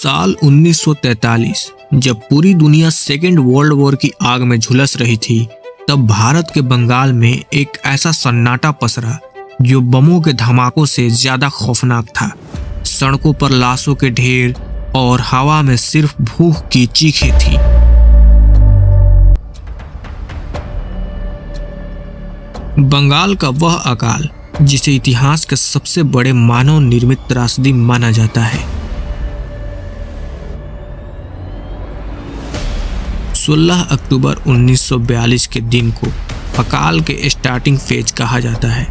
साल 1943 जब पूरी दुनिया सेकेंड वर्ल्ड वॉर की आग में झुलस रही थी, तब भारत के बंगाल में एक ऐसा सन्नाटा पसरा जो बमों के धमाकों से ज्यादा खौफनाक था। सड़कों पर लाशों के ढेर और हवा में सिर्फ भूख की चीखें थी। बंगाल का वह अकाल जिसे इतिहास के सबसे बड़े मानव निर्मित त्रासदी माना जाता है। 16 अक्टूबर 1942 के दिन को अकाल के स्टार्टिंग फेज कहा जाता है,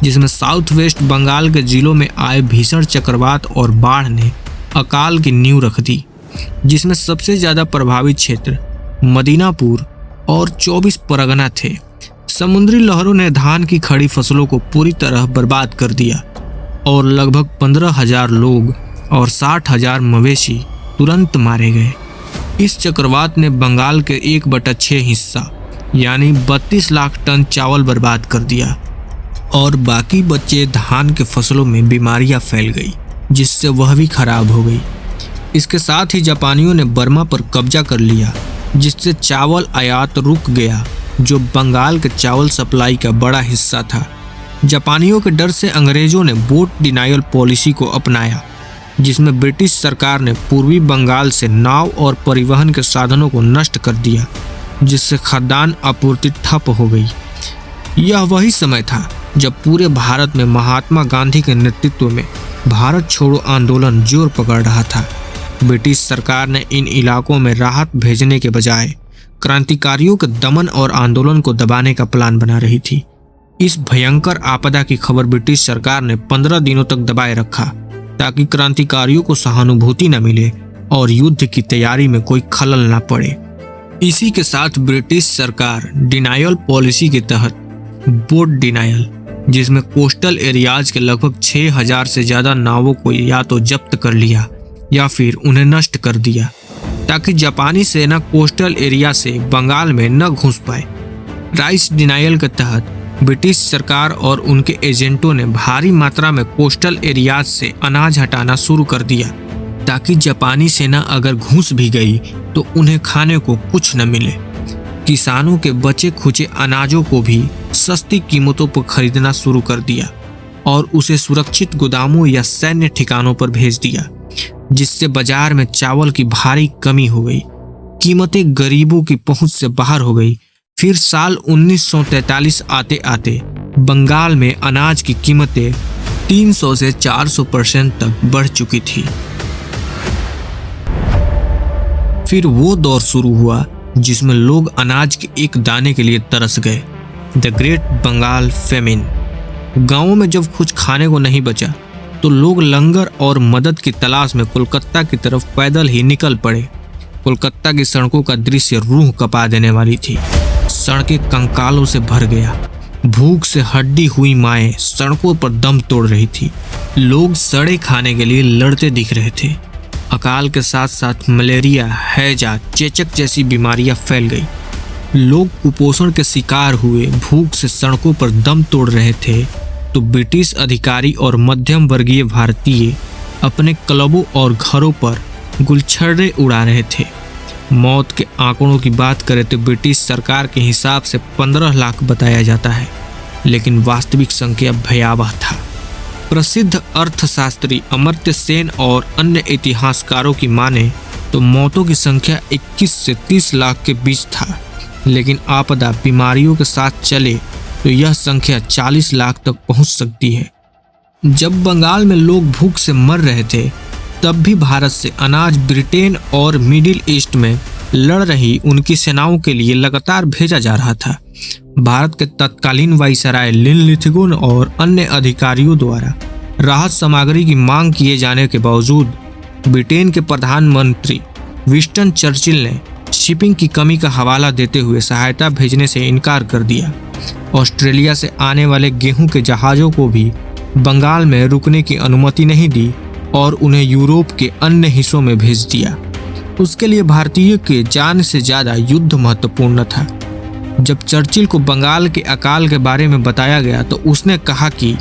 जिसमें साउथ वेस्ट बंगाल के जिलों में आए भीषण चक्रवात और बाढ़ ने अकाल की नींव रख दी, जिसमें सबसे ज्यादा प्रभावित क्षेत्र मदीनापुर और 24 परगना थे। समुद्री लहरों ने धान की खड़ी फसलों को पूरी तरह बर्बाद कर दिया और लगभग 15,000 लोग और 60,000 मवेशी तुरंत मारे गए। इस चक्रवात ने बंगाल के 1/6 हिस्सा यानी 32 लाख टन चावल बर्बाद कर दिया और बाकी बचे धान के फसलों में बीमारियां फैल गई, जिससे वह भी खराब हो गई। इसके साथ ही जापानियों ने बर्मा पर कब्जा कर लिया, जिससे चावल आयात रुक गया, जो बंगाल के चावल सप्लाई का बड़ा हिस्सा था। जापानियों के डर से अंग्रेजों ने बोट डिनायल पॉलिसी को अपनाया, जिसमें ब्रिटिश सरकार ने पूर्वी बंगाल से नाव और परिवहन के साधनों को नष्ट कर दिया, जिससे खाद्यान्न आपूर्ति ठप हो गई। यह वही समय था जब पूरे भारत में महात्मा गांधी के नेतृत्व में भारत छोड़ो आंदोलन जोर पकड़ रहा था। ब्रिटिश सरकार ने इन इलाकों में राहत भेजने के बजाय क्रांतिकारियों के दमन और आंदोलन को दबाने का प्लान बना रही थी। इस भयंकर आपदा की खबर ब्रिटिश सरकार ने 15 दिनों तक दबाए रखा, ताकि क्रांतिकारियों को सहानुभूति न मिले और युद्ध की तैयारी में कोई खलल न पड़े। इसी के साथ ब्रिटिश सरकार डिनायल पॉलिसी के तहत बोट डिनायल, जिसमें कोस्टल एरियाज के लगभग 6,000 से ज्यादा नावों को या तो जब्त कर लिया या फिर उन्हें नष्ट कर दिया, ताकि जापानी सेना कोस्टल एरिया से बंगाल में न घुस पाए। राइस डिनायल के तहत ब्रिटिश सरकार और उनके एजेंटों ने भारी मात्रा में कोस्टल एरियाज से अनाज हटाना शुरू कर दिया, ताकि जापानी सेना अगर घुस भी गई तो उन्हें खाने को कुछ न मिले। किसानों के बचे खुचे अनाजों को भी सस्ती कीमतों पर खरीदना शुरू कर दिया और उसे सुरक्षित गोदामों या सैन्य ठिकानों पर भेज दिया, जिससे बाजार में चावल की भारी कमी हो गई। कीमतें गरीबों की पहुंच से बाहर हो गई। फिर साल 1943 आते आते बंगाल में अनाज की कीमतें 300 से 400% तक बढ़ चुकी थी। फिर वो दौर शुरू हुआ जिसमें लोग अनाज के एक दाने के लिए तरस गए, द ग्रेट बंगाल फेमिन। गांवों में जब कुछ खाने को नहीं बचा तो लोग लंगर और मदद की तलाश में कोलकाता की तरफ पैदल ही निकल पड़े। कोलकाता की सड़कों का दृश्य रूह कपा देने वाली थी। सड़कें कंकालों से भर गया। भूख से हड्डी हुई माएँ सड़कों पर दम तोड़ रही थी। लोग सड़े खाने के लिए लड़ते दिख रहे थे। अकाल के साथ साथ मलेरिया, हैजा, चेचक जैसी बीमारियां फैल गई। लोग कुपोषण के शिकार हुए। भूख से सड़कों पर दम तोड़ रहे थे तो ब्रिटिश अधिकारी और मध्यम वर्गीय भारतीय अपने क्लबों और घरों पर गुलछर्रे उड़ा रहे थे। मौत के आंकड़ों की बात करें तो ब्रिटिश सरकार के हिसाब से 15 लाख बताया जाता है, लेकिन वास्तविक संख्या भयावह था। प्रसिद्ध अर्थशास्त्री अमर्त्य सेन और अन्य इतिहासकारों की माने तो मौतों की संख्या 21 से 30 लाख के बीच था, लेकिन आपदा बीमारियों के साथ चले तो यह संख्या 40 लाख तक पहुंच सकती है। जब बंगाल में लोग भूख से मर रहे थे, तब भी भारत से अनाज ब्रिटेन और मिडिल ईस्ट में लड़ रही उनकी सेनाओं के लिए लगातार भेजा जा रहा था। भारत के तत्कालीन वाइसराय लिनलिथगोन और अन्य अधिकारियों द्वारा राहत सामग्री की मांग किए जाने के बावजूद ब्रिटेन के प्रधानमंत्री विंस्टन चर्चिल ने शिपिंग की कमी का हवाला देते हुए सहायता भेजने से इनकार कर दिया। ऑस्ट्रेलिया से आने वाले गेहूं के जहाज़ों को भी बंगाल में रुकने की अनुमति नहीं दी और उन्हें यूरोप के अन्य हिस्सों में भेज दिया। उसके लिए भारतीयों के जान से ज़्यादा युद्ध महत्वपूर्ण था। जब चर्चिल को बंगाल के अकाल के बारे में बताया गया तो उसने कहा कि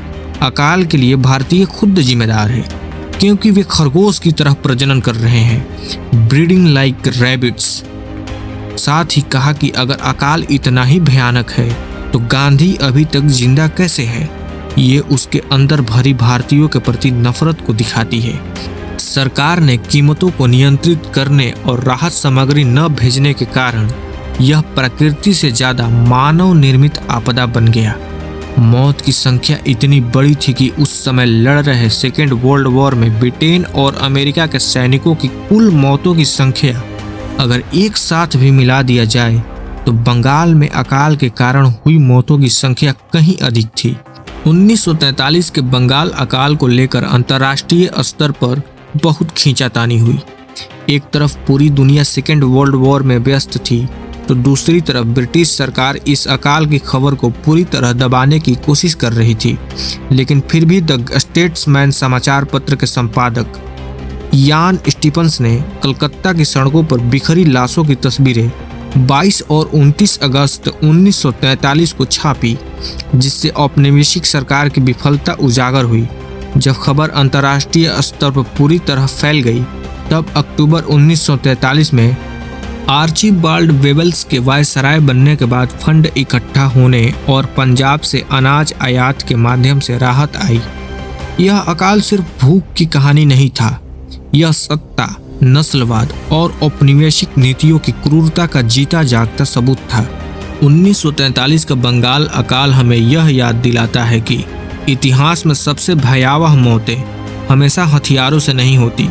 अकाल के लिए भारतीय खुद जिम्मेदार है। क्योंकि वे खरगोश की तरह प्रजनन कर रहे हैं, ब्रीडिंग लाइक रैबिट्स। साथ ही कहा कि अगर अकाल इतना ही भयानक है तो गांधी अभी तक जिंदा कैसे है। ये उसके अंदर भरी भारतीयों के प्रति नफरत को दिखाती है। सरकार ने कीमतों को नियंत्रित करने और राहत सामग्री न भेजने के कारण यह प्रकृति से ज्यादा मानव निर्मित आपदा बन गया। मौत की संख्या इतनी बड़ी थी कि उस समय लड़ रहे सेकेंड वर्ल्ड वॉर में ब्रिटेन और अमेरिका के सैनिकों की कुल मौतों की संख्या अगर एक साथ भी मिला दिया जाए तो बंगाल में अकाल के कारण हुई मौतों की संख्या कहीं अधिक थी। 1943 के बंगाल अकाल को लेकर अंतर्राष्ट्रीय स्तर पर बहुत खींचातानी हुई। एक तरफ पूरी दुनिया सेकेंड वर्ल्ड वॉर में व्यस्त थी तो दूसरी तरफ ब्रिटिश सरकार इस अकाल की खबर को पूरी तरह दबाने की कोशिश कर रही थी। लेकिन फिर भी द स्टेट्समैन समाचार पत्र के संपादक यान स्टीफन्स ने कलकत्ता की सड़कों पर बिखरी लाशों की तस्वीरें 22 और 29 अगस्त 1943 को छापी, जिससे औपनिवेशिक सरकार की विफलता उजागर हुई। जब खबर अंतर्राष्ट्रीय स्तर पर पूरी तरह फैल गई तब अक्टूबर 1943 में आर्चीबाल्ड वेबल्स के वायसराय बनने के बाद फंड इकट्ठा होने और पंजाब से अनाज आयात के माध्यम से राहत आई। यह अकाल सिर्फ भूख की कहानी नहीं था, यह सत्ता, नस्लवाद और औपनिवेशिक नीतियों की क्रूरता का जीता जागता सबूत था। 1943 का बंगाल अकाल हमें यह याद दिलाता है कि इतिहास में सबसे भयावह मौतें हमेशा हथियारों से नहीं होती,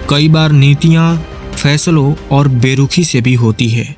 कई बार नीतियां, फैसलों और बेरुखी से भी होती है।